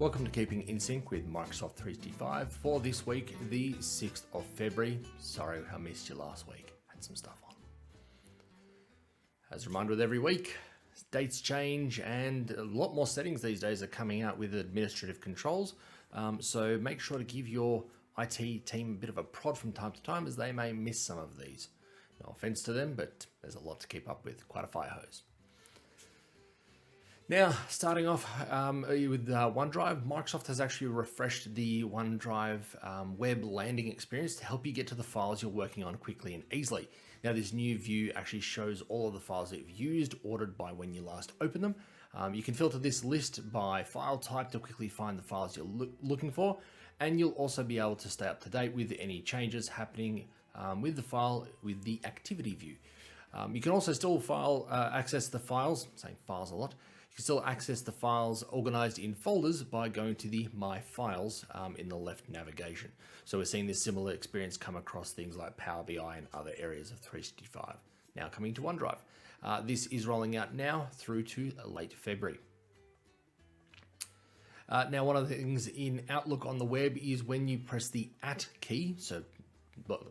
Welcome to Keeping in Sync with Microsoft 365 for this week, the 6th of February. Sorry I missed you last week. Had some stuff on. As a reminder with every week, dates change and a lot more settings these days are coming out with administrative controls. So make sure to give your IT team a bit of a prod from time to time as they may miss some of these. No offense to them, but there's a lot to keep up with, quite a fire hose. Now, starting off with OneDrive, Microsoft has actually refreshed the OneDrive web landing experience to help you get to the files you're working on quickly and easily. Now, this new view actually shows all of the files that you've used, ordered by when you last opened them. You can filter this list by file type to quickly find the files you're looking for, and you'll also be able to stay up to date with any changes happening with the file with the activity view. You can also still access the files, saying files a lot. You can still access the files organized in folders by going to the My Files in the left navigation. So we're seeing this similar experience come across things like Power BI and other areas of 365. Now coming to OneDrive. This is rolling out now through to late February. Now, one of the things in Outlook on the web is when you press the @ key, so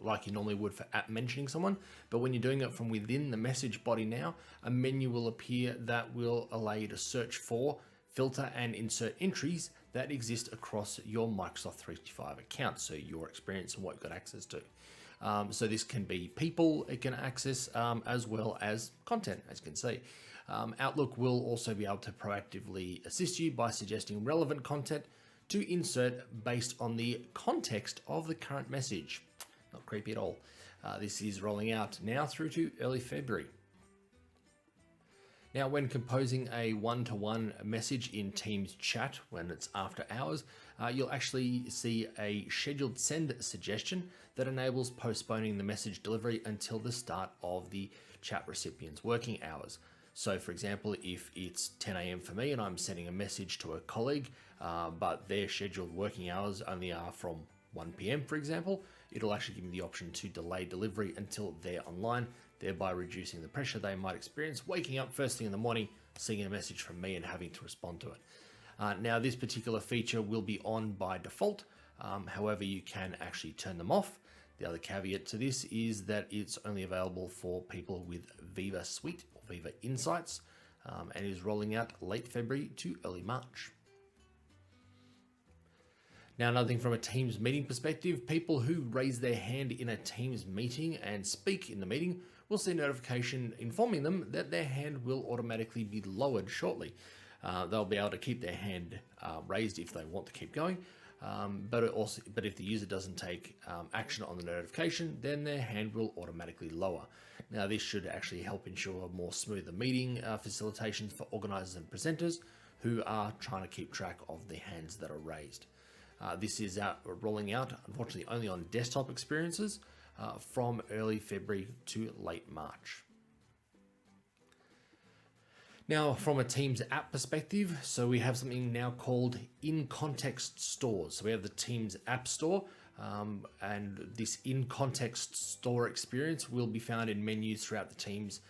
like you normally would for mentioning someone, but when you're doing it from within the message body now, a menu will appear that will allow you to search for, filter, and insert entries that exist across your Microsoft 365 account, so your experience and what you've got access to. So this can be people it can access as well as content, as you can see. Outlook will also be able to proactively assist you by suggesting relevant content to insert based on the context of the current message. Not creepy at all. This is rolling out now through to early February. Now, when composing a one-to-one message in Teams chat when it's after hours, you'll actually see a scheduled send suggestion that enables postponing the message delivery until the start of the chat recipient's working hours. So for example, if it's 10 a.m. for me and I'm sending a message to a colleague, but their scheduled working hours only are from 1 p.m. for example, it'll actually give me the option to delay delivery until they're online, thereby reducing the pressure they might experience waking up first thing in the morning, seeing a message from me and having to respond to it. Now, this particular feature will be on by default. However, you can actually turn them off. The other caveat to this is that it's only available for people with Viva Suite or Viva Insights, and is rolling out late February to early March. Now, another thing from a Teams meeting perspective, people who raise their hand in a Teams meeting and speak in the meeting will see a notification informing them that their hand will automatically be lowered shortly. They'll be able to keep their hand raised if they want to keep going, but if the user doesn't take action on the notification, then their hand will automatically lower. Now, this should actually help ensure more smoother meeting facilitations for organizers and presenters who are trying to keep track of the hands that are raised. This is rolling out, unfortunately, only on desktop experiences from early February to late March. Now, from a Teams app perspective, so we have something now called in-context stores. So we have the Teams App Store, and this in-context store experience will be found in menus throughout the Teams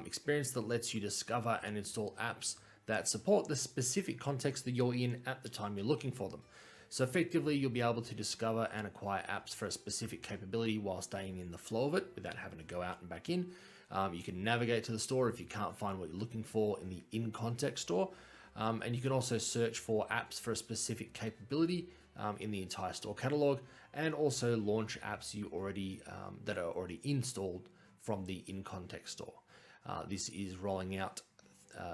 experience that lets you discover and install apps that support the specific context that you're in at the time you're looking for them. So effectively, you'll be able to discover and acquire apps for a specific capability while staying in the flow of it without having to go out and back in. You can navigate to the store if you can't find what you're looking for in the in-context store. And you can also search for apps for a specific capability in the entire store catalog, and also launch apps that are already installed from the in-context store. This is rolling out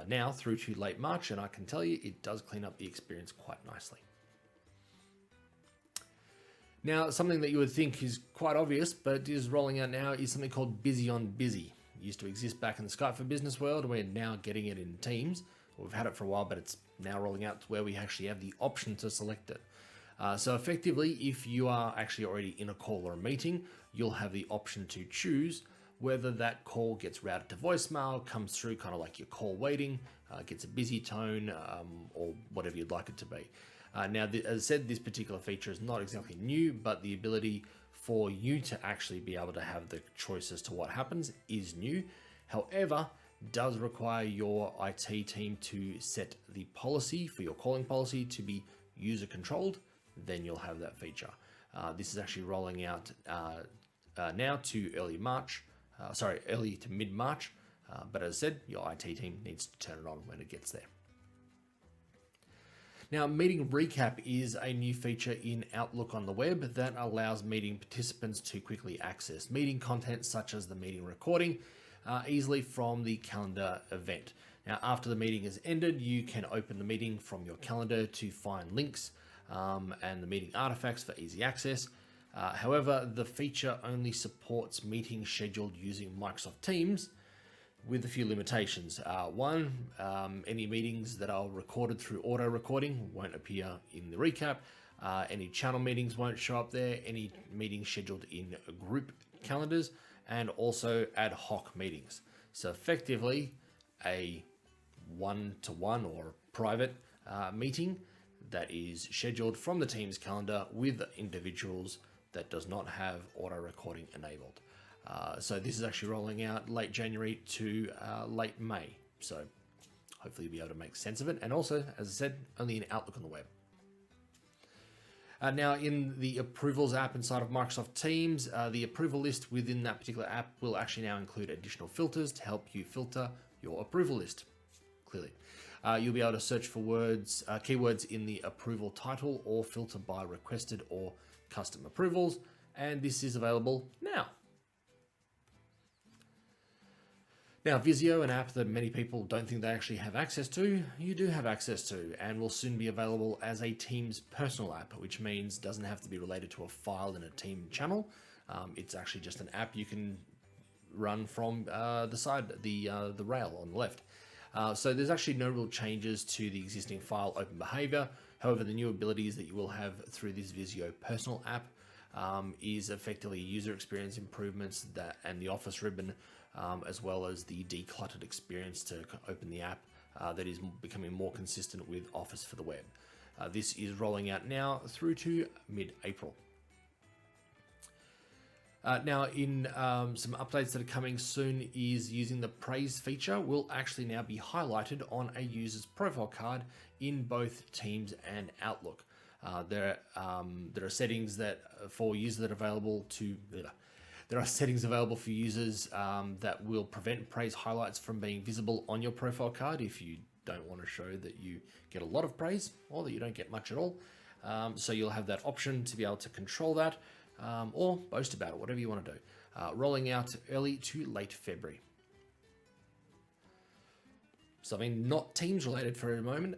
now through to late March, and I can tell you it does clean up the experience quite nicely. Now, something that you would think is quite obvious, but is rolling out now, is something called Busy on Busy. It used to exist back in the Skype for Business world. We're now getting it in Teams. We've had it for a while, but it's now rolling out to where we actually have the option to select it. So effectively, if you are actually already in a call or a meeting, you'll have the option to choose whether that call gets routed to voicemail, comes through kind of like your call waiting, gets a busy tone, or whatever you'd like it to be. Now, as I said, this particular feature is not exactly new, but the ability for you to actually be able to have the choice as to what happens is new. However, does require your IT team to set the policy for your calling policy to be user controlled, then you'll have that feature. This is actually rolling out now to early to mid-March. But as I said, your IT team needs to turn it on when it gets there. Now, Meeting Recap is a new feature in Outlook on the web that allows meeting participants to quickly access meeting content such as the meeting recording easily from the calendar event. Now, after the meeting has ended, you can open the meeting from your calendar to find links and the meeting artifacts for easy access. However, the feature only supports meetings scheduled using Microsoft Teams, with a few limitations. One, any meetings that are recorded through auto recording won't appear in the recap. Any channel meetings won't show up there. Any meetings scheduled in group calendars, and also ad hoc meetings. So effectively, a one-to-one or private meeting that is scheduled from the Teams calendar with individuals that does not have auto recording enabled. So this is actually rolling out late January to late May. So hopefully you'll be able to make sense of it. And also, as I said, only in Outlook on the web. Now in the Approvals app inside of Microsoft Teams, the approval list within that particular app will actually now include additional filters to help you filter your approval list, clearly. You'll be able to search for keywords in the approval title or filter by requested or custom approvals. And this is available now. Now, Visio, an app that many people don't think they actually have access to, you do have access to, and will soon be available as a Teams personal app, which means it doesn't have to be related to a file in a team channel. It's actually just an app you can run from the side, the rail on the left. So there's actually no real changes to the existing file open behavior. However, the new abilities that you will have through this Visio personal app is effectively user experience improvements and the Office ribbon, as well as the decluttered experience to open the app that is becoming more consistent with Office for the web. This is rolling out now through to mid-April. Now, in some updates that are coming soon is using the Praise feature will actually now be highlighted on a user's profile card in both Teams and Outlook. There are settings that for users that are available to. There are settings available for users that will prevent praise highlights from being visible on your profile card if you don't want to show that you get a lot of praise or that you don't get much at all. So you'll have that option to be able to control that or boast about it, whatever you want to do. Rolling out early to late February. Something not Teams related for a moment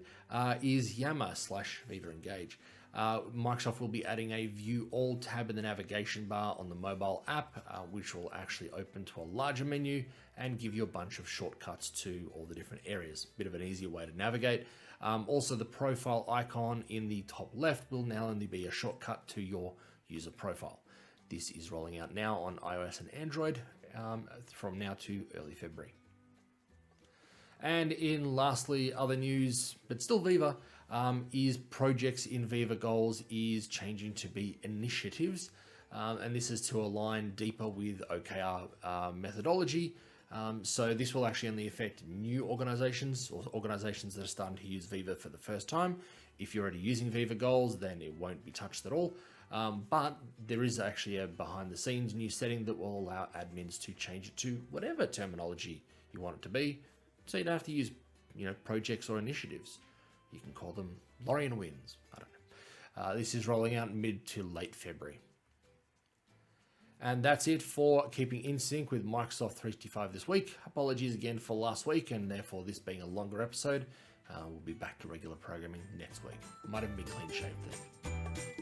is Yammer / Viva Engage. Microsoft will be adding a View All tab in the navigation bar on the mobile app, which will actually open to a larger menu and give you a bunch of shortcuts to all the different areas. Bit of an easier way to navigate. Also, the profile icon in the top left will now only be a shortcut to your user profile. This is rolling out now on iOS and Android from now to early February. And in lastly, other news, but still Viva, is projects in Viva Goals is changing to be initiatives. And this is to align deeper with OKR methodology. So this will actually only affect new organizations or organizations that are starting to use Viva for the first time. If you're already using Viva Goals, then it won't be touched at all. But there is actually a behind the scenes new setting that will allow admins to change it to whatever terminology you want it to be. So you don't have to use, projects or initiatives. You can call them Lorien wins. I don't know. This is rolling out mid to late February. And that's it for keeping in sync with Microsoft 365 this week. Apologies again for last week and therefore this being a longer episode. We'll be back to regular programming next week. Might have been clean shaved then.